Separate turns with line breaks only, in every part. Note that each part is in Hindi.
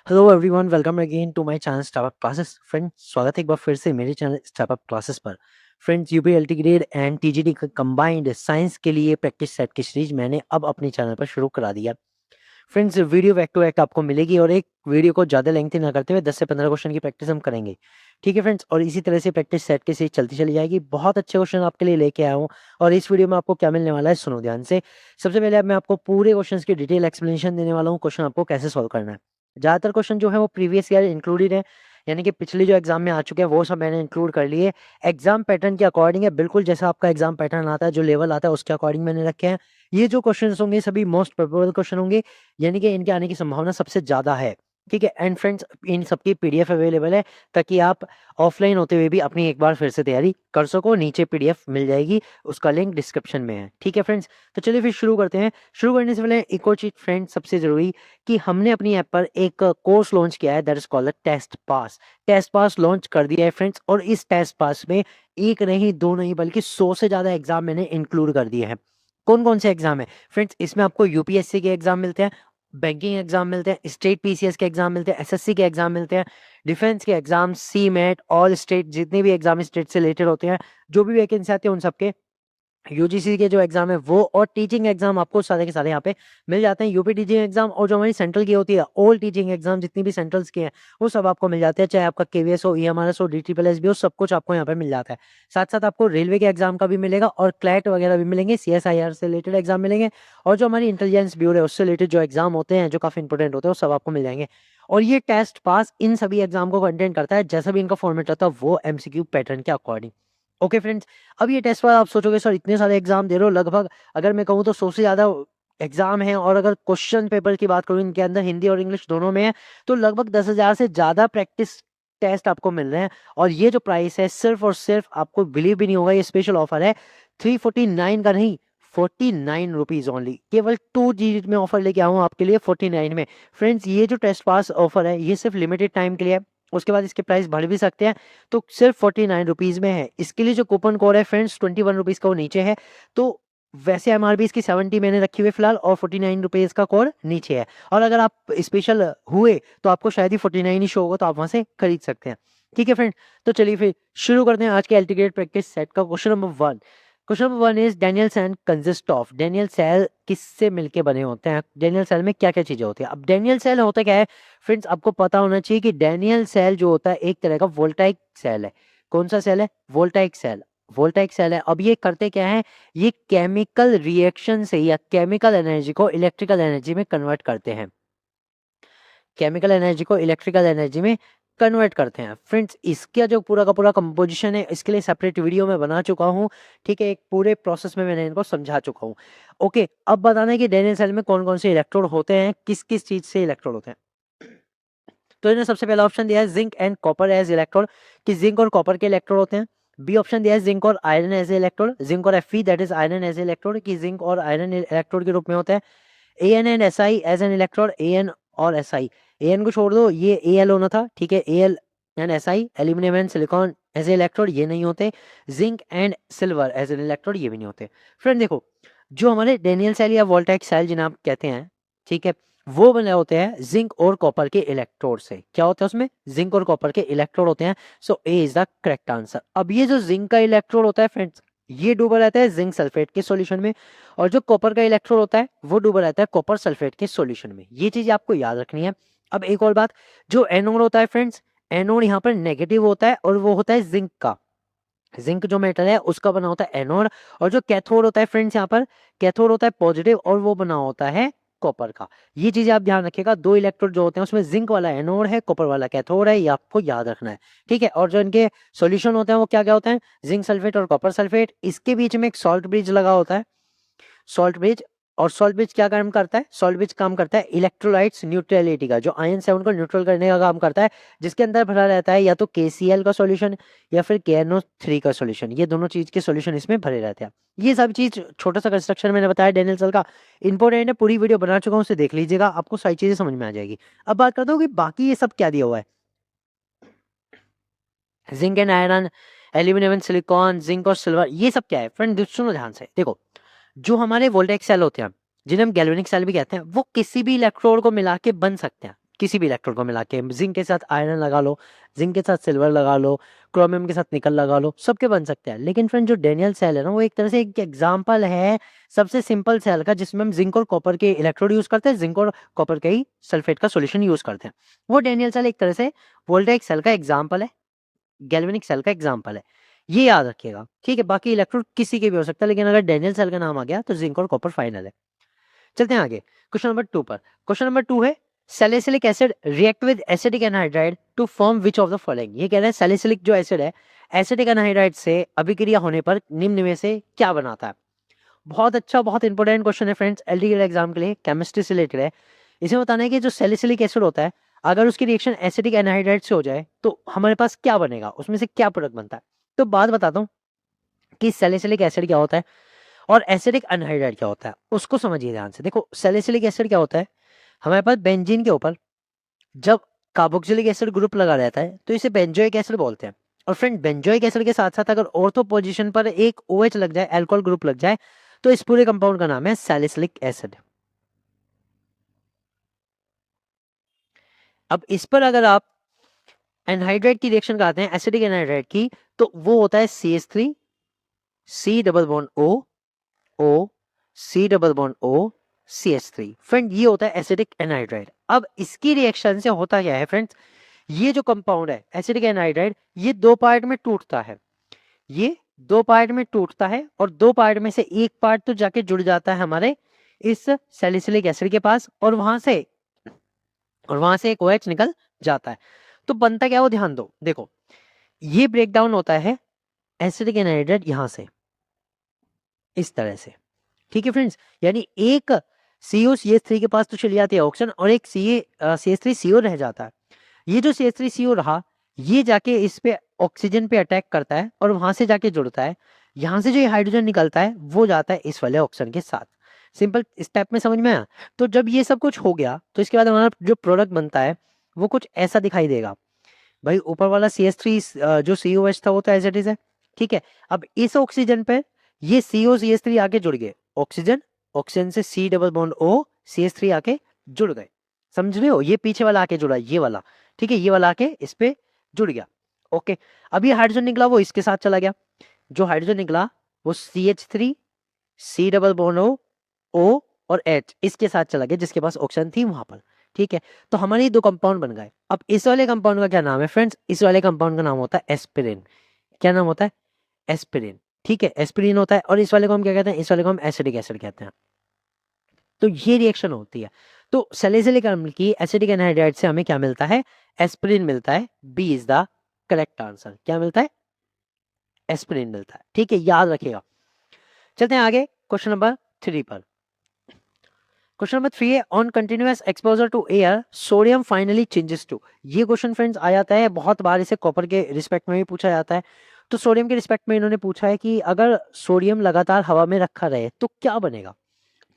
Hello everyone, welcome again to my channel startup classes. Friends, स्वागत है एक बार फिर से मेरे चैनल स्टार्टअप क्लासेस पर। Friends, UPLT grade and TGT combined science के लिए प्रैक्टिस सेट की सीरीज मैंने अब अपने चैनल पर शुरू करा दिया। Friends, video back to back आपको मिलेगी और एक वीडियो को ज़्यादा लेंथी ना करते हुए 10 से 15 क्वेश्चन की प्रैक्टिस हम करेंगे। ठीक है फ्रेंड्स, और इसी तरह से प्रैक्टिस सेट की सीरीज चलती चली जाएगी। बहुत अच्छे क्वेश्चन आपके लिए लेके आया हूँ और इस वीडियो में आपको क्या मिलने वाला है सुनो ध्यान से। सबसे पहले अब मैं आपको पूरे क्वेश्चन की डिटेल एक्सप्लेनेशन देने वाला हूँ, क्वेश्चन आपको कैसे सॉल्व करना है। ज़्यादातर क्वेश्चन जो है वो प्रीवियस ईयर इंक्लूडेड है, यानी कि पिछले जो एग्जाम में आ चुके हैं वो सब मैंने इंक्लूड कर लिए। एग्जाम पैटर्न के अकॉर्डिंग है, बिल्कुल जैसा आपका एग्जाम पैटर्न आता है, जो लेवल आता है उसके अकॉर्डिंग मैंने रखे हैं। ये जो क्वेश्चन होंगे सभी मोस्ट प्रोबेबल क्वेश्चन होंगे, यानी कि इनके आने की संभावना सबसे ज़्यादा है। ठीक है, एंड फ्रेंड्स इन सबकी पीडीएफ अवेलेबल है ताकि आप ऑफलाइन होते हुए भी अपनी एक बार फिर से तैयारी कर सको। नीचे पीडीएफ मिल जाएगी, उसका लिंक डिस्क्रिप्शन में है। ठीक है फ्रेंड्स, तो चलिए फिर शुरू करते हैं। शुरू करने से पहले एक और चीज फ्रेंड्स सबसे जरूरी, कि हमने अपनी ऐप पर एक कोर्स लॉन्च किया है, that is called test pass. Test pass launch कर दिया है फ्रेंड्स, और इस टेस्ट पास में एक नहीं दो नहीं बल्कि 100 से ज्यादा एग्जाम मैंने इंक्लूड कर दिए हैं। कौन कौन से एग्जाम है फ्रेंड्स? इसमें आपको यूपीएससी के एग्जाम मिलते हैं, बैंकिंग एग्जाम मिलते हैं, स्टेट पीसीएस के एग्जाम मिलते हैं, एसएससी के एग्जाम मिलते हैं, डिफेंस के exam, CMAT, all state, जितने भी एग्जाम स्टेट से रिलेटेड होते हैं, जो भी वैकेंसी आती है उन सबके, यूजीसी के जो एग्जाम है वो, और टीचिंग एग्जाम आपको सारे के सारे यहाँ पे मिल जाते हैं। यूपी टीचिंग एग्जाम और जो हमारी सेंट्रल की होती है ऑल टीचिंग एग्जाम, जितनी भी सेंट्रल्स की हैं वो सब आपको मिल जाते हैं, चाहे आपका केवीएस हो, ईएमआरएस हो, डीटीपीएस भी हो, सब कुछ आपको यहाँ पे मिल जाता है। साथ साथ आपको रेलवे के एग्जाम का भी मिलेगा और क्लैट वगैरह भी मिलेंगे, सीएसआईआर से रिलेटेड एग्जाम मिलेंगे, और जो हमारी इंटेलिजेंस ब्यूरो है उससे रिलेटेड जो एग्जाम होते हैं जो काफी इंपॉर्टेंट होते हैं वो सब आपको मिल जाएंगे। और ये टेस्ट पास इन सभी एग्जाम को कंटेंट करता है, जैसा भी इनका फॉर्मेट रहता है वो एमसीक्यू पैटर्न के अकॉर्डिंग। ओके फ्रेंड्स, अब ये टेस्ट पर आप सोचोगे सर इतने सारे एग्जाम दे रहे हो, लगभग अगर मैं कहूँ तो 100 से ज्यादा एग्जाम है, और अगर क्वेश्चन पेपर की बात करूँ इनके अंदर हिंदी और इंग्लिश दोनों में है, तो लगभग 10,000 से ज्यादा प्रैक्टिस टेस्ट आपको मिल रहे हैं। और ये जो प्राइस है सिर्फ और सिर्फ, आपको बिलीव भी नहीं होगा, ये स्पेशल ऑफर है 349 का नहीं, 49 रुपीज ओनली। केवल 2 डिजिट में ऑफर लेके आऊँ आपके लिए 49 में। फ्रेंड्स, ये जो टेस्ट पास ऑफर है ये सिर्फ लिमिटेड टाइम के लिए है, उसके बाद इसके प्राइस बढ़ भी सकते हैं, तो सिर्फ 49 रुपीज में है। इसके लिए जो कूपन कोड है फ्रेंड्स 21 रुपीज का वो नीचे है, तो वैसे एमआरपी इसकी 70 मैंने रखी हुई फिलहाल, और 49 रुपीज का कोड नीचे है। और अगर आप स्पेशल हुए तो आपको शायद ही 49 ही शो होगा, तो आप वहां से खरीद सकते हैं। ठीक है फ्रेंड, तो चलिए फिर शुरू करते हैं आज के एल्टीग्रेड प्रैक्टिस सेट का। Question number 1। Question number 1 is Daniel cell consist of. Daniel cell किससे मिलके बने होते हैं? डेनियल सेल में क्या क्या चीजें होती है? अब डेनियल सेल होता क्या है फ्रेंड्स, आपको पता होना चाहिए कि डेनियल सेल जो होता है एक तरह का वोल्टाइक सेल है। कौन सा सेल है? Voltaic cell. वोल्टाइक सेल है। अब ये करते क्या है, ये केमिकल रिएक्शन से या केमिकल एनर्जी को इलेक्ट्रिकल एनर्जी में कन्वर्ट करते हैं। केमिकल एनर्जी को इलेक्ट्रिकल एनर्जी में कन्वर्ट करते हैं। फ्रेंड्स, इसका जो पूरा का पूरा कंपोजिशन है इसके लिए सेपरेट वीडियो में बना चुका हूँ। ठीक है, एक पूरे प्रोसेस में मैंने इनको समझा चुका हूँ। ओके, अब बताना है कि डेनियल सेल में कौन कौन से इलेक्ट्रोड होते हैं, किस किस चीज से इलेक्ट्रोड होते हैं। तो इन्होंने सबसे पहला ऑप्शन दिया है zinc and copper as electrode, कि जिंक और कॉपर के इलेक्ट्रोड होते हैं। बी ऑप्शन दिया है जिंक और आयरन एज इलेक्ट्रोड, जिंक और Fe that is iron as electrode, कि जिंक और आयरन इलेक्ट्रोड के रूप में होता है। N and SI as an electrode, N और SI। एन को छोड़ दो, ये Al होना था। ठीक है, Al and SI, aluminium and silicon as a electrode, ये नहीं होते। Zinc and silver as an electrode, ये भी नहीं होते। फ्रेंड देखो, जो हमारे डेनियल सेल या वोल्टाइक सेल जिन्हें आप कहते हैं, ठीक है, वो बने होते हैं जिंक और कॉपर के इलेक्ट्रोड से। क्या होता है उसमें? जिंक और कॉपर के इलेक्ट्रोड होते हैं। सो ए इज द करेक्ट आंसर। अब ये जो जिंक का इलेक्ट्रोड होता है फ्रेंड्स, ये डूबा रहता है जिंक सल्फेट के सॉल्यूशन में, और जो कॉपर का इलेक्ट्रोड होता है वो डूबा रहता है कॉपर सल्फेट के सॉल्यूशन में। ये चीज आपको याद रखनी है। अब एक और बात, जो एनोड होता है फ्रेंड्स, एनोड यहाँ पर नेगेटिव होता है, और वो होता है जिंक का। जिंक जो मेटल है उसका बना होता है एनोड, और जो कैथोड होता है फ्रेंड्स, यहाँ पर कैथोड होता है पॉजिटिव, और वो बना होता है कॉपर का। ये चीजें आप ध्यान रखिएगा। 2 इलेक्ट्रोड जो होते हैं उसमें जिंक वाला एनोड है, कॉपर वाला कैथोड है, ये आपको याद रखना है। ठीक है, और जो इनके सॉल्यूशन होते हैं वो क्या क्या होते हैं? जिंक सल्फेट और कॉपर सल्फेट। इसके बीच में एक सॉल्ट ब्रिज लगा होता है, सॉल्ट ब्रिज। और सॉल्ट ब्रिज क्या काम करता है? सॉल्ट ब्रिज काम करता है इलेक्ट्रोलाइट्स न्यूट्रलिटी का, जो आयन है उनको न्यूट्रल करने का काम करता है, जिसके अंदर भरा रहता है या तो KCl का सॉल्यूशन या फिर KNO3 का सॉल्यूशन। ये दोनों चीज के सॉल्यूशन इसमें भरे रहते हैं। ये सब चीज छोटा सा कंस्ट्रक्शन मैंने बताया डेनियल सेल का, इंपॉर्टेंट है। पूरी वीडियो बना चुका हूँ, उसे देख लीजिएगा, आपको सारी चीजें समझ में आ जाएगी। अब बात करता हूँ कि बाकी ये सब क्या दिया हुआ है। Zinc and iron, aluminium and silicon, zinc और सिल्वर, ये सब क्या है फ्रेंड? सुनो ध्यान से, देखो, जो हमारे वोल्टेक सेल होते हैं जिन्हें हम गैल्वेनिक सेल भी कहते हैं, वो किसी भी इलेक्ट्रोड को मिला के बन सकते हैं। किसी भी इलेक्ट्रोड को मिला के, जिंक के साथ आयरन लगा लो, जिंक के साथ सिल्वर लगा लो, क्रोमियम के साथ निकल लगा लो, सबके बन सकते हैं। लेकिन फ्रेंड जो डेनियल सेल है ना, वो एक तरह से एक एग्जाम्पल है सबसे सिंपल सेल का, जिसमें हम जिंक और कॉपर के इलेक्ट्रोड यूज करते हैं, जिंक और कॉपर के ही सल्फेट का सोल्यूशन यूज करते हैं। वो डेनियल सेल एक तरह से वोल्टेइक सेल का एग्जाम्पल है, गैल्वेनिक सेल का एग्जाम्पल है, ये याद रखिएगा, ठीक है। बाकी इलेक्ट्रोड किसी के भी हो सकता है, लेकिन अगर डेनियल सेल का नाम आ गया तो जिंक और कॉपर फाइनल है। चलते हैं आगे क्वेश्चन नंबर 2 पर। क्वेश्चन नंबर 2 है salicylic acid react with acetic anhydride to form which of the following. ये कह रहा है सैलिसिलिक जो एसिड है एसिटिक एनहाइड्राइड से अभिक्रिया होने पर निम्न में से क्या बनाता है। बहुत अच्छा, बहुत इंपॉर्टेंट क्वेश्चन है फ्रेंड्स, एलडीग्रेड एग्जाम के लिए, केमिस्ट्री से रिलेटेड है। इसमें बताना है कि जो सैलिसिलिक एसिड होता है, अगर उसकी रिएक्शन एसिटिक एनहाइड्राइड से हो जाए तो हमारे पास क्या बनेगा, उसमें से क्या प्रोडक्ट बनता है। तो बात बताता हूँ कि सैलिसिलिक एसिड क्या होता है और एसिडिक एनहाइड्राइड क्या होता है, उसको समझिए ध्यान से। देखो सैलिसिलिक एसिड क्या होता है, हमारे पास बेंजीन के ऊपर जब कार्बोक्सिलिक एसिड ग्रुप लगा रहता है तो इसे बेंजोइक एसिड बोलते हैं। और फ्रेंड बेंजोइक एसिड के साथ साथ अगर ऑर्थो पोजीशन पर एक OH लग जाए, अल्कोहल ग्रुप लग जाए, तो इस पूरे कंपाउंड का नाम है सैलिसिलिक एसिड। अब इस पर अगर आप एनहाइड्राइड की रिएक्शन कराते हैं, एसिडिक एनहाइड्राइड की, तो वो होता है CH3 C double bond O C double bond O CH3। Friend ये होता है एसिडिक एनहाइड्राइड। अब इसकी रिएक्शन से होता क्या है फ्रेंड्स, ये जो कंपाउंड है एसिडिक एनहाइड्राइड, ये दो पार्ट में टूटता है, ये दो पार्ट में टूटता है, और दो पार्ट में से एक पार्ट तो जाके जुड़ जाता है हमारे इस सैलिसिलिक एसिड के पास, और वहां से एक OH निकल जाता है। तो बनता क्या, वो ध्यान दो। देखो ये ब्रेक डाउन होता है एसिडिक एनहाइड्राइड यहां से इस तरह से, ठीक है फ्रेंड्स। यानी एक COCH3 के पास तो चली जाती है ऑक्सीजन, और एक CH3CO रह जाता है। ये जो CH3CO रहा, ये जाके इस पे ऑक्सीजन पे अटैक करता है और वहां से जाके जुड़ता है। यहां से जो ये हाइड्रोजन निकलता है वो जाता है इस वाले ऑक्सीजन के साथ। सिंपल स्टेप में समझ में आया। तो जब ये सब कुछ हो गया तो इसके बाद हमारा जो प्रोडक्ट बनता है वो कुछ ऐसा दिखाई देगा। भाई ऊपर वाला CH3 जो COH था वो तो एज इट इज है, ठीक है। अब इस ऑक्सीजन पे ये COCH3 आके जुड़ गए, ऑक्सीजन ऑक्सीजन से C double bond O CH3 आके जुड़ गए, समझ रहे हो। ये पीछे वाला आके जुड़ा, ये वाला, ठीक है, ये वाला आके इस पे जुड़ गया। ओके, अब ये हाइड्रोजन निकला वो इसके साथ चला गया, जो हाइड्रोजन निकला वो CH3 C double bond O और H इसके साथ चला गया, जिसके पास ऑक्सीजन थी वहां पर, ठीक है। तो हमारे दो कंपाउंड बन गए। अब इस वाले कंपाउंड का क्या नाम है फ्रेंड्स, इस वाले कंपाउंड का नाम होता है एस्पिरिन। क्या नाम होता है, एस्पिरिन, ठीक है, एस्पिरिन होता है। और इस वाले को हम क्या कहते हैं, इस वाले को हम एसिडिक एसिड कहते हैं। तो ये रिएक्शन होती है। तो सैलिसिलिक अम्ल की एसिडिक एनहाइड्राइड से हमें क्या मिलता है, एस्पिरिन मिलता है। B is the correct answer. क्या मिलता है, एस्पिरिन मिलता है, ठीक है, याद रखिएगा। चलते हैं आगे क्वेश्चन नंबर 3 पर। क्वेश्चन नंबर 3 है on continuous exposure to air sodium finally changes to. ये क्वेश्चन फ्रेंड्स आ जाता है बहुत बार, इसे कॉपर के रिस्पेक्ट में भी पूछा जाता है। तो सोडियम के रिस्पेक्ट में इन्होंने पूछा है कि अगर सोडियम लगातार हवा में रखा रहे तो क्या बनेगा,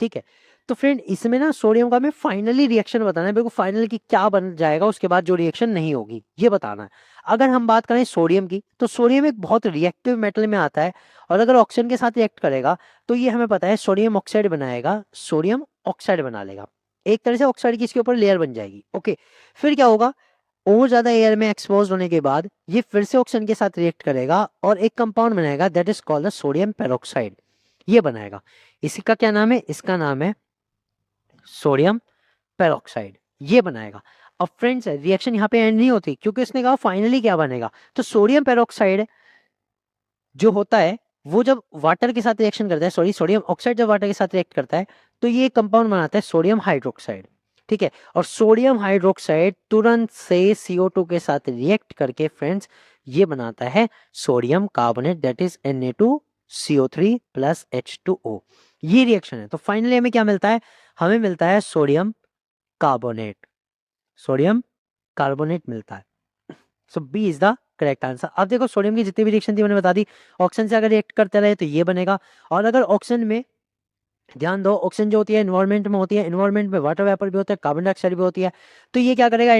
ठीक है। तो फ्रेंड इसमें ना सोडियम का हमें फाइनली रिएक्शन बताना है, मेरे को फाइनल की क्या बन जाएगा उसके बाद जो रिएक्शन नहीं होगी ये बताना है। अगर हम बात करें सोडियम की, तो सोडियम एक बहुत रिएक्टिव मेटल में आता है, और अगर ऑक्सीजन के साथ रिएक्ट करेगा तो ये हमें पता है सोडियम ऑक्साइड बनाएगा, सोडियम ऑक्साइड बना लेगा। एक तरह से ऑक्साइड की इसके ऊपर लेयर बन जाएगी। ओके, फिर क्या होगा, और ज्यादा एयर में एक्सपोज होने के बाद ये फिर से ऑक्सीजन के साथ रिएक्ट करेगा और एक कंपाउंड बनाएगा, that is called the sodium peroxide. ये बनाएगा, इसका क्या नाम है, इसका नाम है सोडियम पेरोक्साइड, ये बनाएगा। अब फ्रेंड्स रिएक्शन यहाँ पे एंड नहीं होती, क्योंकि इसने कहा फाइनली क्या बनेगा। तो सोडियम पेरोक्साइड जो होता है वो जब वाटर के साथ रिएक्शन करता है, सॉरी सोडियम ऑक्साइड जब वाटर के साथ रिएक्ट करता है तो ये कंपाउंड बनाता है सोडियम हाइड्रोक्साइड, ठीक है। और सोडियम हाइड्रोक्साइड तुरंत से CO2 के साथ रिएक्ट करके फ्रेंड्स ये बनाता है sodium carbonate, that is Na2CO3 plus H2O। ये रिएक्शन है। तो फाइनली हमें क्या मिलता है, हमें मिलता है सोडियम कार्बोनेट, सोडियम कार्बोनेट मिलता है। So B is the correct answer. अब देखो सोडियम की जितनी भी रिएक्शन थी मैंने बता दी, ऑक्सीजन से अगर रिएक्ट करते रहे तो ये बनेगा। और अगर ऑक्सीजन में, ध्यान दो, ऑक्सीजन जो होती है एनवायरमेंट में होती है, एनवायरमेंट में वाटर वेपर भी होता है, कार्बन डाइऑक्साइड भी होती है। तो ये क्या करेगा,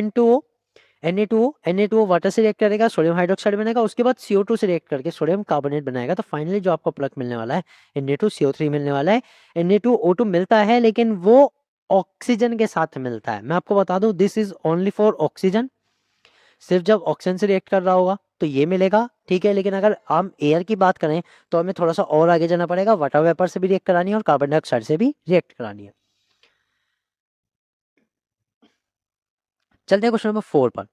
Na2O वाटर से रिएक्ट करेगा, सोडियम हाइड्रोक्साइड बनेगा, उसके बाद CO2 से रिएक्ट करके सोडियम कार्बोनेट बनाएगा। तो फाइनली जो आपको प्रोडक्ट मिलने वाला है Na2CO3 मिलने वाला है। Na2O2 मिलता है लेकिन वो ऑक्सीजन के साथ मिलता है। मैं आपको बता दूं this is only for oxygen, सिर्फ जब ऑक्सीजन से रिएक्ट कर रहा होगा तो ये मिलेगा, ठीक है। लेकिन अगर हम एयर की बात करें तो हमें थोड़ा सा और आगे जाना पड़ेगा, वाटर वेपर से भी रिएक्ट करानी है और कार्बन डाइऑक्साइड से भी रिएक्ट करानी है। चलते हैं क्वेश्चन नंबर 4 पर।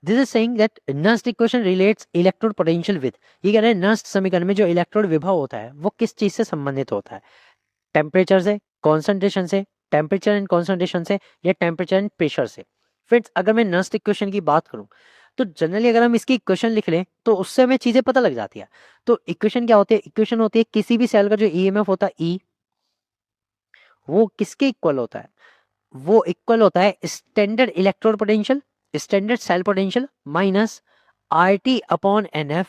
This is saying that Nernst equation relates electrode potential with, ये कह रहे हैं नर्स्ट समीकरण में जो इलेक्ट्रोड विभव होता है वो किस चीज से संबंधित होता है, टेम्परेचर से, कॉन्सेंट्रेशन से, टेम्परेचर एंड कॉन्सेंट्रेशन से, या टेम्परेचर एंड प्रेशर से। फ्रेंड्स अगर मैं नर्स्ट इक्वेशन की बात करूं तो जनरली अगर हम इसकी इक्वेशन लिख लें तो उससे हमें चीजें पता लग जाती है। तो इक्वेशन क्या होती है, इक्वेशन होती है किसी भी सेल का जो ईएमएफ होता है ई, वो किसके इक्वल होता है, वो इक्वल होता है standard electrode potential, standard cell potential minus R T upon N F,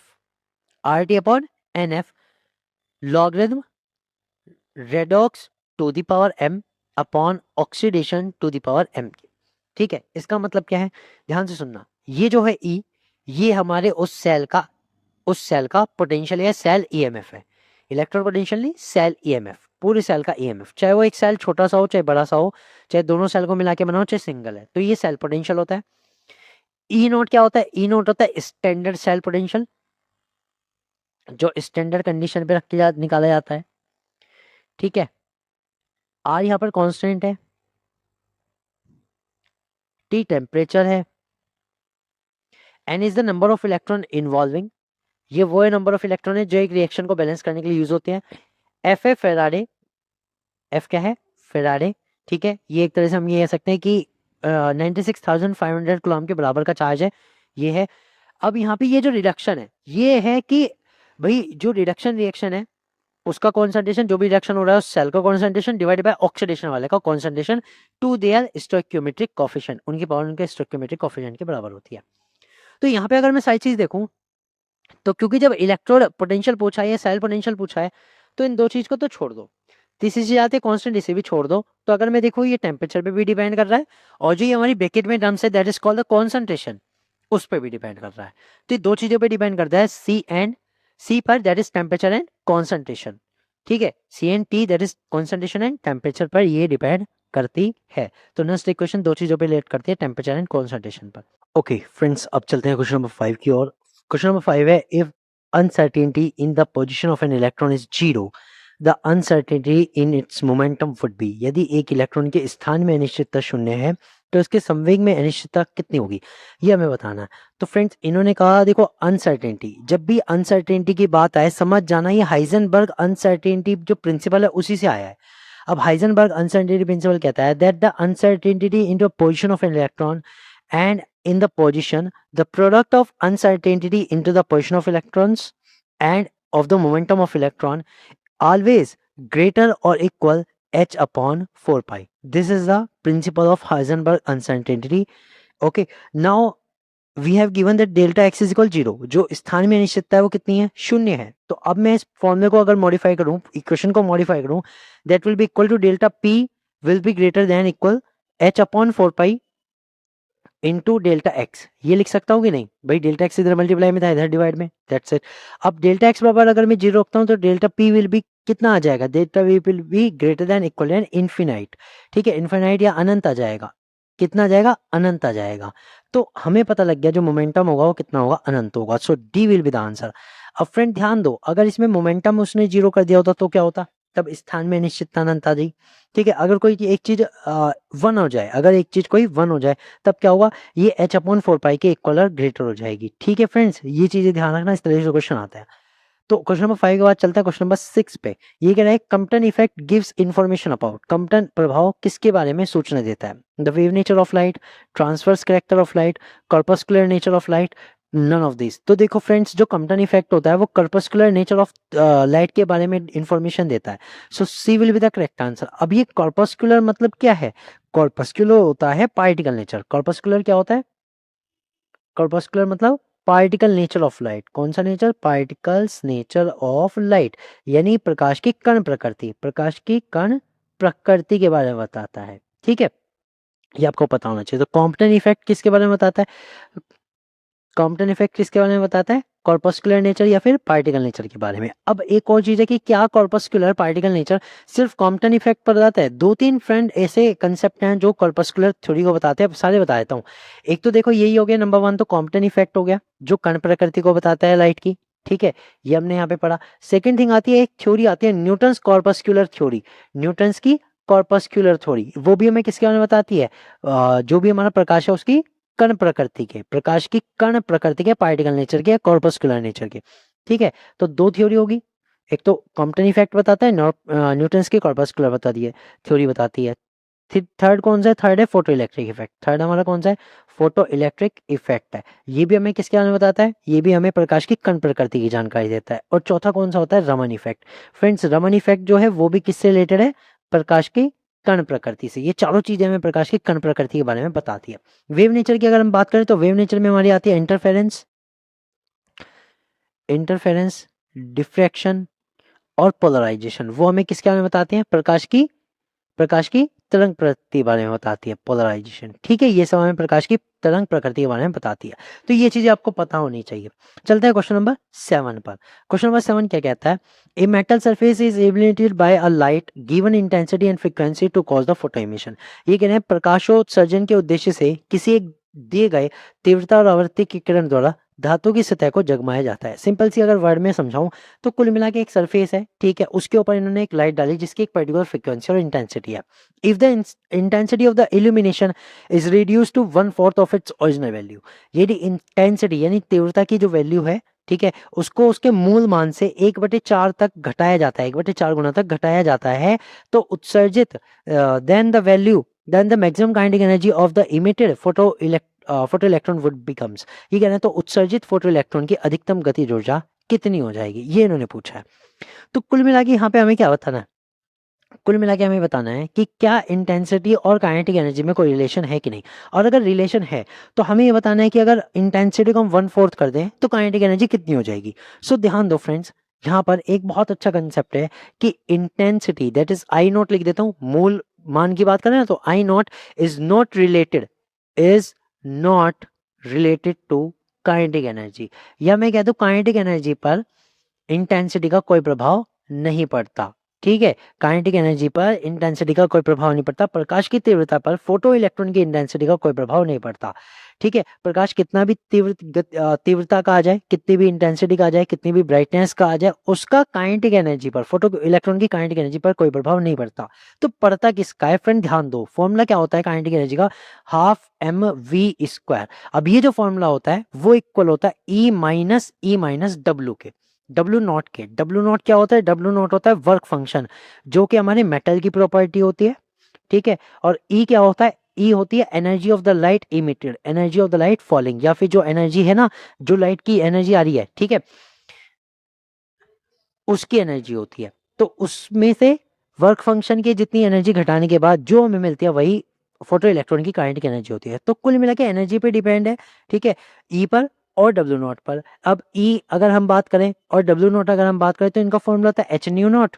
R T upon N F logarithm redox to the power M upon oxidation to the power M की। ठीक है, इसका मतलब क्या है, ध्यान से सुनना, ये जो है ई, ये हमारे उस सेल का पोटेंशियल या सेल ईएमएफ है। इलेक्ट्रॉन पोटेंशियल नहीं, सेल ईएमएफ, पूरे सेल का ईएमएफ, चाहे वो एक सेल छोटा सा हो चाहे बड़ा सा हो, चाहे दोनों सेल को मिला के बनाओ चाहे सिंगल है, तो ये सेल पोटेंशियल होता है। ई नोट क्या होता है, ई नोट होता है स्टैंडर्ड सेल पोटेंशियल, जो स्टैंडर्ड कंडीशन पे रख के निकाला जाता है। ठीक है, आर यहाँ पर कांस्टेंट है, टी टेम्परेचर है, N is the number of electron involving, ये वो है नंबर ऑफ इलेक्ट्रॉन है जो एक रिएक्शन को बैलेंस करने के लिए यूज होते हैं। एफ है फेराडे, एफ क्या है, फेराडे। ठीक है, ये एक तरह से हम ये कह सकते हैं कि 96,500 कूलम के बराबर का चार्ज है, ये है। अब यहाँ पे ये जो रिडक्शन है ये है कि भाई जो रिडक्शन रिएक्शन है उसका कॉन्सेंट्रेशन, जो भी रिएक्शन हो रहा है उस सेल का कॉन्सेंट्रेशन डिवाइड बाय ऑक्सीडेशन वाले का concentration to their stoichiometric coefficient, उनकी पावर उनके स्टोइकियोमेट्रिक कोफिशिएंट के बराबर होती है। तो यहाँ पे अगर मैं सारी चीज देखूं तो क्योंकि जब इलेक्ट्रोड पोटेंशियल पूछा है या सेल पोटेंशियल पूछा है तो इन दो चीज को तो छोड़ दो, तीसरी चीज आती है कांस्टेंट, इसे भी छोड़ दो। तो अगर मैं देखूं ये टेम्परेचर पे भी डिपेंड कर रहा है और जो ये हमारी ब्रैकेट में टर्म्स है that is called the concentration, उस पर भी डिपेंड कर रहा है। तो ये दो चीजों पे डिपेंड करता है, सी एंड सी पर that is temperature and concentration. ठीक है, C and T that is concentration and temperature पर ये डिपेंड करती है। तो नेक्स्ट इक्वेशन दो चीजों पे रिलेट करती है, टेम्परेचर एंड कॉन्सेंट्रेशन पर। ओके फ्रेंड्स, अब चलते हैं क्वेश्चन नंबर 5 की ओर। क्वेश्चन नंबर 5 है, if uncertainty in the position of an electron is zero, the uncertainty in its momentum would be, यदि एक इलेक्ट्रॉन के स्थान में अनिश्चितता शून्य है तो इसके संवेग में अनिश्चितता कितनी होगी, ये हमें बताना है। तो फ्रेंड्स इन्होंने कहा देखो अनसर्टेनिटी, जब भी अनसर्टेनिटी की बात आए समझ जाना ये हाइजेनबर्ग अनसर्टेनिटी जो प्रिंसिपल है उसी से आया है। अब हाइजेनबर्ग अनसर्टेनिटी प्रिंसिपल कहता है that the uncertainty in position of an electron and in the position the product of uncertainty into the position of electrons and of the momentum of electron always greater or equal h upon 4 pi. This is the principle of Heisenberg uncertainty. Okay, now we have given that delta x is equal 0, जो स्थान में अनिश्चितता है वो कितनी है, शून्य है। तो अब मैं इस फॉर्मूले को अगर मॉडिफाई करूं, इक्वेशन को मॉडिफाई करूं, that will be equal to delta p will be greater than equal h upon 4 pi into delta x, ये लिख सकता हूँ कि नहीं भाई, डेल्टा एक्स इधर मल्टीप्लाई में था इधर डिवाइड में, दैट्स इट। अब डेल्टा एक्स बराबर अगर मैं जीरो रखता हूँ तो डेल्टा पी विल बी कितना आ जाएगा, delta V will be greater than equal then infinite. ठीक है, इन्फिनाइट या अनंत आ जाएगा, कितना आ जाएगा, अनंत आ जाएगा। तो हमें पता लग गया जो मोमेंटम होगा वो कितना होगा, अनंत होगा। So D will be the answer. अब फ्रेंड ध्यान दो, अगर इसमें मोमेंटम उसने जीरो कर दिया होता तो क्या होता, तब स्थान में निश्चितता अनंत आ जाएगी। ठीक है, अगर कोई एक चीज वन हो जाए, अगर एक चीज कोई वन हो जाए तब क्या होगा, ये h अपॉन 4 पाई के इक्वल और ग्रेटर हो जाएगी। ठीक है फ्रेंड्स, ये चीजें ध्यान रखना, इस तरह से क्वेश्चन आता है। तो क्वेश्चन नंबर 5 के बाद चलता है क्वेश्चन नंबर 6 पे। ये कह रहा है Compton effect gives information about, Compton प्रभाव किसके बारे में सूचना देता है, the wave nature of light, transverse character of light, corpuscular nature of light, none of this. तो देखो फ्रेंड्स, जो कंपटन इफेक्ट होता है वो कॉर्पस्कुलर नेचर ऑफ लाइट के बारे में इंफॉर्मेशन देता है। So C will be the correct answer. अब ये कॉर्पस्कुलर मतलब क्या है, कॉर्पस्कुलर होता है पार्टिकल नेचर। कॉर्पस्कुलर क्या होता है, कॉर्पस्कुलर मतलब पार्टिकल नेचर ऑफ लाइट। कौन सा nature, particles nature of light, यानी प्रकाश की कण प्रकृति, प्रकाश की कण प्रकृति के बारे में बताता है। ठीक है, ये आपको पता होना चाहिए। तो कॉम्पटन इफेक्ट किसके बारे में बताता है, कॉम्पटन इफेक्ट किसके बारे में बताता है, कॉर्पस्कुलर नेचर या फिर पार्टिकल नेचर के बारे में। अब एक और चीज है कि क्या कॉर्पस्कुलर पार्टिकल नेचर सिर्फ कॉम्पटन इफेक्ट पर बताता है? दो तीन फ्रेंड ऐसे कंसेप्ट हैं जो कॉर्पस्कुलर थ्योरी को बताते हैं, अब सारे बता देता हूँ। एक तो देखो यही हो गया, नंबर 1 तो कॉम्पटन इफेक्ट हो गया जो कण प्रकृति को बताता है लाइट की, ठीक है, ये हमने यहाँ पे पढ़ा। सेकेंड थिंग आती है, एक थ्योरी आती है न्यूटन्स कॉर्पस्कुलर थ्योरी, न्यूटन्स की कॉर्पस्कुलर थ्योरी, वो भी हमें किसके बारे में बताती है? जो भी हमारा प्रकाश है उसकी कण प्रकृति के, प्रकाश की कण प्रकृति के, पार्टिकल नेचर के, कॉर्पस्कुलर नेचर के, ठीक है। तो दो थ्योरी होगी, एक तो कॉम्पटन इफेक्ट बताता है, न्यूटन्स की कॉर्पस्कुलर बताती है, थ्योरी बताती है। थर्ड कौन सा है? थर्ड है फोटो इलेक्ट्रिक इफेक्ट। थर्ड हमारा कौन सा है? फोटो इलेक्ट्रिक इफेक्ट है। ये भी हमें किसके बारे में बताता है? ये भी हमें प्रकाश की कण प्रकृति की जानकारी देता है। और चौथा कौन सा होता है? Raman effect. Friends Raman effect जो है वो भी किससे रिलेटेड है? प्रकाश की कण प्रकृति से। ये चारों चीजें हमें प्रकाश की कण प्रकृति के बारे में बताती है। वेव नेचर की अगर हम बात करें तो वेव नेचर में हमारी आती है इंटरफेरेंस, इंटरफेरेंस, डिफ्रैक्शन और पोलराइजेशन। वो हमें किसके बारे में बताते हैं? प्रकाश की तरंग प्रकृति के बारे में बताती है, पोलराइजेशन, ठीक है। ये सब हमें प्रकाश की तरंग प्रकृति के बारे में बताती है। तो ये चीजें आपको पता होनी चाहिए। चलते हैं क्वेश्चन नंबर 7 पर। क्वेश्चन नंबर 7 क्या कहता है? A metal surface is illuminated by a light given intensity and frequency to cause the photo emission. ये कह रहे हैं प्रकाशोत्सर्जन के उद्देश्य से किसी एक दिए गए तीव्रता और आवृत्ति के किरण द्वारा धातु की सतह को जगमाया जाता है। सिंपल सी अगर वर्ड में समझाऊं तो कुल मिला के एक सरफेस है, ठीक है, उसके ऊपर इन्होंने एक लाइट डाली जिसकी एक पर्टिकुलर फ्रीक्वेंसी और इंटेंसिटी है। If the intensity of the illumination is reduce to 1/4 of its original value, यदि इंटेंसिटी यानी तीव्रता की जो वैल्यू है, ठीक है, उसको उसके मूल मान से 1/4 तक घटाया जाता है, 1/4 गुना तक घटाया जाता है, तो उत्सर्जित then the maximum kinetic energy of the emitted photo electron would becomes. ये कह रहे हैं तो उत्सर्जित फोटो इलेक्ट्रॉन की अधिकतम गतिज ऊर्जा कितनी हो जाएगी, ये इन्होंने पूछा है। तो कुल मिला के यहाँ पे हमें क्या बताना है? कुल मिला के हमें बताना है कि क्या इंटेंसिटी और काइनेटिक एनर्जी में कोई रिलेशन है कि नहीं, और अगर रिलेशन है तो हमें ये बताना है कि अगर इंटेंसिटी को हम 1/4 कर दें तो काइनेटिक एनर्जी कितनी हो जाएगी। सो ध्यान दो फ्रेंड्स, यहाँ पर एक बहुत अच्छा कंसेप्ट है कि intensity that is I not, लिख देता हूँ, मूल मान की बात करें ना तो I not is not related to kinetic energy, या मैं कहता हूँ काइनेटिक एनर्जी पर इंटेंसिटी का कोई प्रभाव नहीं पड़ता, ठीक है। काइनेटिक एनर्जी पर इंटेंसिटी का कोई प्रभाव नहीं पड़ता, प्रकाश की तीव्रता पर फोटो इलेक्ट्रॉन की इंटेंसिटी का कोई प्रभाव नहीं पड़ता, ठीक है। प्रकाश कितना भी तीव्रता का आ जाए, कितनी भी इंटेंसिटी का आ जाए, कितनी भी ब्राइटनेस का आ जाए, उसका काइनेटिक एनर्जी पर, फोटो इलेक्ट्रॉन की काइनेटिक एनर्जी पर कोई प्रभाव नहीं पड़ता। तो पड़ता किसका है फ्रेंड? ध्यान दो, फॉर्मूला क्या होता है काइनेटिक एनर्जी का? 12mv²। अब ये जो फॉर्मूला होता है वो इक्वल होता है E-W के, डब्ल्यू नॉट के। डब्ल्यू नॉट क्या होता है? डब्ल्यू नॉट होता है वर्क फंक्शन, जो कि हमारे मेटल की प्रॉपर्टी होती है, ठीक है। और ई क्या होता है? ई होती है energy of the light emitted, energy of the light falling, या फिर जो एनर्जी है ना, जो लाइट की एनर्जी आ रही है, ठीक है, उसकी एनर्जी होती है। तो उसमें से वर्क फंक्शन की जितनी एनर्जी घटाने के बाद जो हमें मिलती है वही फोटो इलेक्ट्रॉन की काइनेटिक एनर्जी होती है। तो कुल मिला के एनर्जी पे डिपेंड है, ठीक है, ई पर और डब्ल्यू नॉट पर। अब ई अगर हम बात करें और डब्ल्यू नॉट अगर हम बात करें तो इनका फॉर्मूला होता है एच न्यू नॉट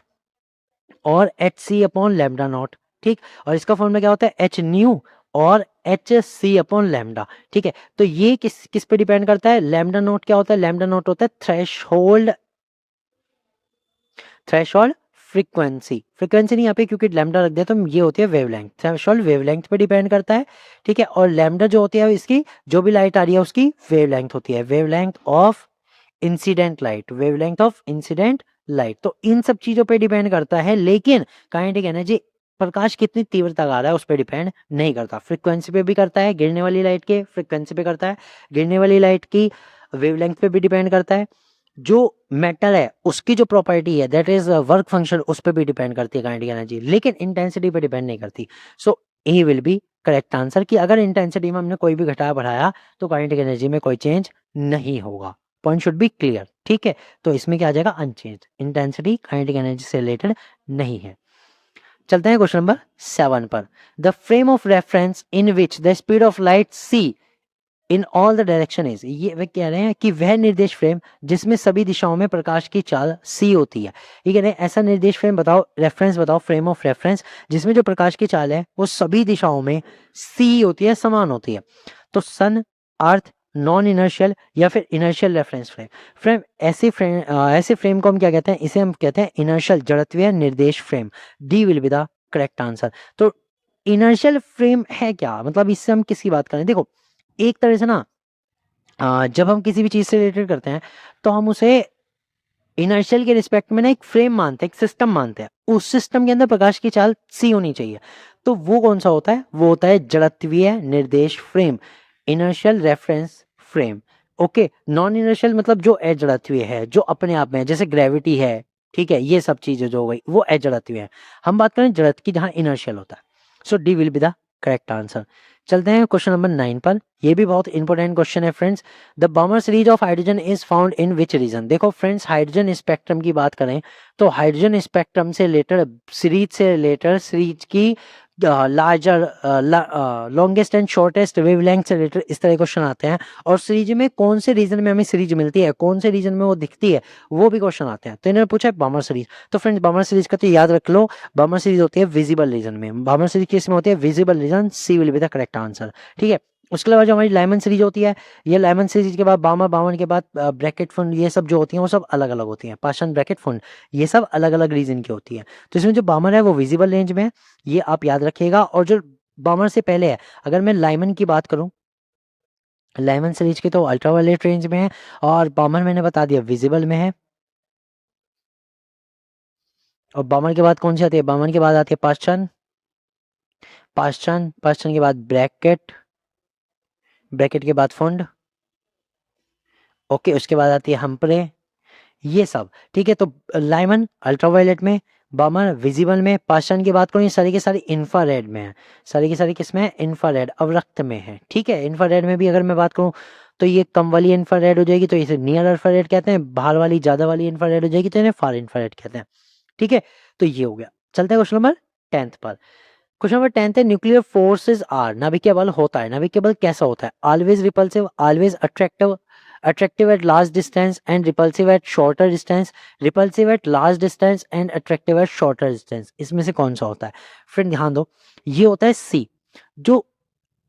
और H C upon lambda naught, ठीक। और इसका फॉर्मूला क्या होता है? एच न्यू और एच सी अपॉन लैम्डा, ठीक है। तो ये किस किस पे डिपेंड करता है? लैम्डा नॉट क्या होता है? लैम्डा नॉट होता है थ्रेशोल्ड फ्रीक्वेंसी, फ्रीक्वेंसी नहीं यहाँ पे क्योंकि लैम्डा रख दिया तो ये होती है वेवलेंथ, थ्रेशोल्ड वेवलेंथ पे डिपेंड करता है, ठीक है। और लैम्डा जो होती है इसकी जो भी लाइट आ रही है उसकी वेवलेंथ होती है, wavelength of incident light, wavelength of incident light. तो इन सब चीजों पे डिपेंड करता है, लेकिन काइनेटिक एनर्जी प्रकाश कितनी तीव्रता का आ रहा है उस पर डिपेंड नहीं करता। फ्रीक्वेंसी पे भी करता है, गिरने वाली लाइट के फ्रीक्वेंसी पे करता है, गिरने वाली लाइट की वेवलेंथ पे भी डिपेंड करता है, जो मेटल है उसकी जो प्रॉपर्टी है दैट इज वर्क फंक्शन उस पर भी डिपेंड करती है काइनेटिक एनर्जी, लेकिन इंटेंसिटी पे डिपेंड नहीं करती। सो ए विल बी करेक्ट आंसर कि अगर इंटेंसिटी में हमने कोई भी घटाया बढ़ाया तो काइनेटिक एनर्जी में कोई चेंज नहीं होगा। पॉइंट शुड बी क्लियर, ठीक है। तो इसमें क्या आ जाएगा? अनचेंज, इंटेंसिटी काइनेटिक एनर्जी से रिलेटेड नहीं है। चलते हैं क्वेश्चन नंबर 7 पर। The frame of reference in which the speed of light C in all the direction is, ये वे कह रहे हैं कि वह निर्देश फ्रेम जिसमें सभी दिशाओं में प्रकाश की चाल सी होती है। ये कह रहे हैं ऐसा निर्देश फ्रेम बताओ, रेफरेंस बताओ, फ्रेम ऑफ रेफरेंस जिसमें जो प्रकाश की चाल है वो सभी दिशाओं में सी होती है, समान होती है। तो सन, अर्थ, नॉन इनर्शियल या फिर इनर्शियल रेफरेंस फ्रेम। फ्रेम ऐसे फ्रेम को हम क्या कहते हैं, इसे हम कहते हैं इनर्शियल जड़त्वीय निर्देश frame. D will be the correct answer. तो इनर्शियल फ्रेम है क्या, मतलब इससे हम किसकी बात करें, देखो एक तरह से ना जब हम किसी भी चीज से रिलेटेड करते हैं तो हम उसे इनर्शियल के रिस्पेक्ट में ना एक फ्रेम मानते हैं, एक सिस्टम मानते हैं, उस सिस्टम के अंदर प्रकाश की चाल सी होनी चाहिए। तो वो कौन सा होता है, वो होता है जड़त्वीय निर्देश frame, inertial reference frame. Okay, non inertial मतलब जो अजड़त्वीय है, जो अपने आप में है, जैसे ग्रेविटी है, ठीक है, ये सब चीजें जो हो गई वो अजड़त्वीय है। हम बात करें जड़त की जहां इनर्शियल होता है। So D will be the correct answer. चलते हैं क्वेश्चन नंबर 9 पर। ये भी बहुत इंपॉर्टेंट क्वेश्चन है friends. The Balmer series of hydrogen is found in which region. देखो फ्रेंड्स, हाइड्रोजन स्पेक्ट्रम की बात करें तो हाइड्रोजन स्पेक्ट्रम से रिलेटेड सीरीज की larger longest and shortest wavelength से रिलेटेड इस तरह क्वेश्चन आते हैं। और सीरीज में कौन से रीजन में हमें सीरीज मिलती है, कौन से रीजन में वो दिखती है, वो भी क्वेश्चन आते हैं। तो इन्होंने पूछा है बाउमर सीरीज। तो फ्रेंड्स बाउमर सीरीज का तो याद रख लो, बाउमर सीरीज होती है विजिबल रीजन में। बाउमर सीरीज किस में होती है, visible region. C will be the correct answer. ठीक है, उसके अलावा जो हमारी लाइमन सीरीज होती है, ये लाइमन सीरीज के बाद बाउमर, बाउमर के बाद ब्रैकेट फंड, ये सब जो होती हैं वो सब अलग अलग होती हैं। पाशन, ब्रैकेट फंड, ये सब अलग अलग रीजन की होती है। तो इसमें जो बाउमर है वो विजिबल रेंज में है, ये आप याद रखिएगा। और जो बाउमर से पहले है, अगर मैं लाइमन की बात करूं, लाइमन सीरीज की तो अल्ट्रावायलेट रेंज में है, और बाउमर मैंने बता दिया विजिबल में है। और बाउमर के बाद कौन सी आती है, बाउमर के बाद आती है पाशन, पाशन के बाद ब्रैकेट, ब्रैकेट के बाद फंड। ओके, उसके बाद आती है हम्परे, ये सब। ठीक है, तो लाइमन अल्ट्रावायलेट में, बामर विजिबल में, पाषाण की बात करूँ ये सारी की सारी इंफ्रारेड में है, सारी की सारी किसमें है, इंफ्रारेड, अवरक्त में है। ठीक है, इंफ्रारेड में भी अगर मैं बात करूँ तो ये कम वाली इंफ्रारेड हो जाएगी तो इसे नियर इंफ्रारेड कहते हैं, बाहर वाली ज्यादा वाली इंफ्रारेड हो जाएगी तो इन्हें फार इंफ्रारेड कहते हैं। ठीक है, तो ये हो गया। चलते हैं क्वेश्चन नंबर 10 पर। क्वेश्चन नंबर 10 है, न्यूक्लियर फोर्सेस आर, नाभिकीय बल होता है, नाभिकीय बल कैसा होता है, always repulsive, always attractive, attractive at large distance and repulsive at shorter distance, repulsive at large distance and attractive at shorter distance। इसमें से कौन सा होता है फ्रेंड, ध्यान दो, ये होता है सी, जो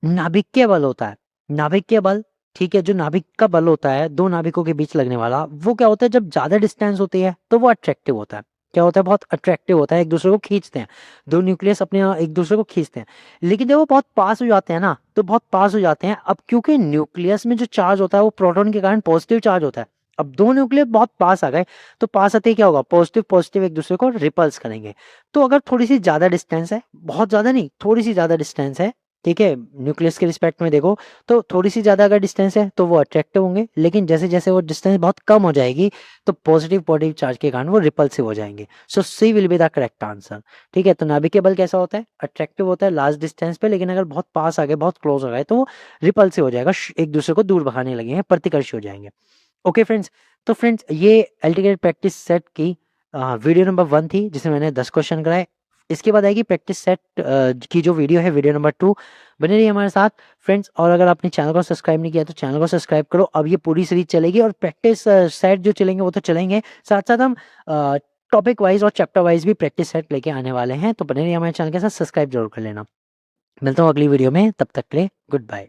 नाभिकीय बल होता है, नाभिकीय बल। ठीक है, जो नाभिक का बल होता है दो नाभिकों के बीच लगने वाला, वो क्या होता है, जब ज्यादा डिस्टेंस होती है तो वो अट्रैक्टिव होता है। क्या होता है, बहुत अट्रैक्टिव होता है, एक दूसरे को खींचते हैं, दो न्यूक्लियस अपने एक दूसरे को खींचते हैं। लेकिन जब वो बहुत पास हो जाते हैं ना, तो बहुत पास हो जाते हैं, अब क्योंकि न्यूक्लियस में जो चार्ज होता है वो प्रोटॉन के कारण पॉजिटिव चार्ज होता है। अब दो न्यूक्लियस बहुत पास आ गए, तो पास आते ही क्या होगा, पॉजिटिव पॉजिटिव एक दूसरे को रिपल्स करेंगे। तो अगर थोड़ी सी ज्यादा डिस्टेंस है, बहुत ज्यादा नहीं, थोड़ी सी ज्यादा डिस्टेंस है, ठीक है, न्यूक्लियस के रिस्पेक्ट में देखो तो थोड़ी सी ज्यादा अगर डिस्टेंस है तो वो अट्रैक्टिव होंगे, लेकिन जैसे जैसे वो डिस्टेंस बहुत कम हो जाएगी तो पॉजिटिव पॉजिटिव चार्ज के कारण वो रिपल्सिव हो जाएंगे। So C will be the correct answer. ठीक है, तो नाभिकीय बल कैसा होता है, अट्रैक्टिव होता है लार्ज डिस्टेंस पे, लेकिन अगर बहुत पास आ गए, बहुत क्लोज हो गए तो वो रिपल्सिव हो जाएगा, एक दूसरे को दूर भगाने लगेंगे, प्रतिकर्षी हो जाएंगे। ओके फ्रेंड्स, तो फ्रेंड्स ये एल्टीग्रेड प्रैक्टिस सेट की वीडियो नंबर 1 थी, जिसमें मैंने 10 क्वेश्चन कराए। इसके बाद आएगी प्रैक्टिस सेट की जो वीडियो है, वीडियो नंबर 2। बने रहिए हमारे साथ फ्रेंड्स, और अगर आपने चैनल को सब्सक्राइब नहीं किया तो चैनल को सब्सक्राइब करो। अब ये पूरी सीरीज चलेगी और प्रैक्टिस सेट जो चलेंगे वो तो चलेंगे, साथ साथ हम टॉपिक वाइज और चैप्टर वाइज भी प्रैक्टिस सेट लेके आने वाले हैं। तो बने रहिए हमारे चैनल के साथ, सब्सक्राइब जरूर कर लेना। मिलता हूँ अगली वीडियो में, तब तक के लिए गुड बाय।